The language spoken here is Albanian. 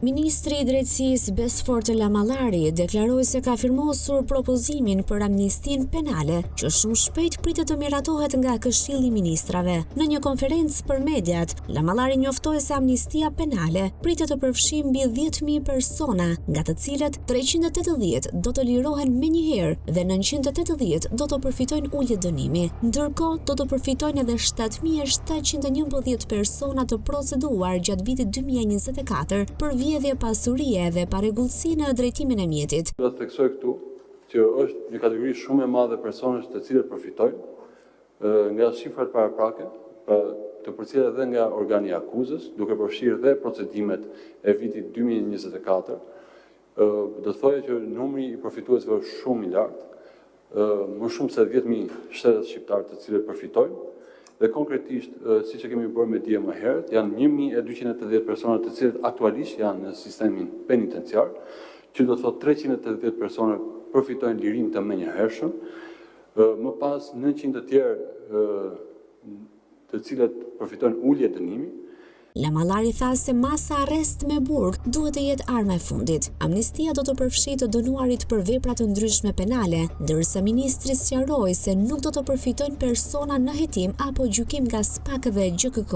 Ministri i Drejtësisë Besfort Lamallari deklaroi se ka firmosur propozimin për amnistin penale, që shumë shpejt pritet të miratohet nga Këshilli i Ministrave. Në një konferencë për mediat, Lamallari njoftoi se amnistia penale pritet të përfshijë mbi 10.000 persona, nga të cilët 380 do të lirohen menjëherë dhe 980 do të përfitojnë ulje dënimi. Ndërkohë, do të përfitojnë edhe 7.711 persona të proceduar gjatë vitit 2024 për vjedhje pasurie dhe parregullsi në drejtimin e mjetit. Do të theksoj këtu që është një kategori shumë e madhe personash të cilët përfitojnë nga shifrat paraprake, të përcjellë edhe nga organi i akuzës, duke përfshirë dhe procedimet e vitit 2024. Do të thojë që numri i përfituesve është shumë i lartë, më shumë se 10.000 shtetet shqiptar të cilët përfitojnë. Dhe konkretisht, siç e kemi bërë me dje më herët, janë 1.280 persona të cilët aktualisht janë në sistemin penitenciar, që do të thotë 380 persona përfitojnë lirim të menjëhershëm, më pas 900 të tjerë të cilët përfitojnë ulje dënimi. Lamallari tha se masa arrest me burg duhet të jetë arma e fundit. Amnistia do të përfshijë të dënuarit për vepra të ndryshme penale, ndërsa ministri sqaroi se nuk do të përfitojnë persona në hetim apo gjykim nga SPAK dhe GJKK.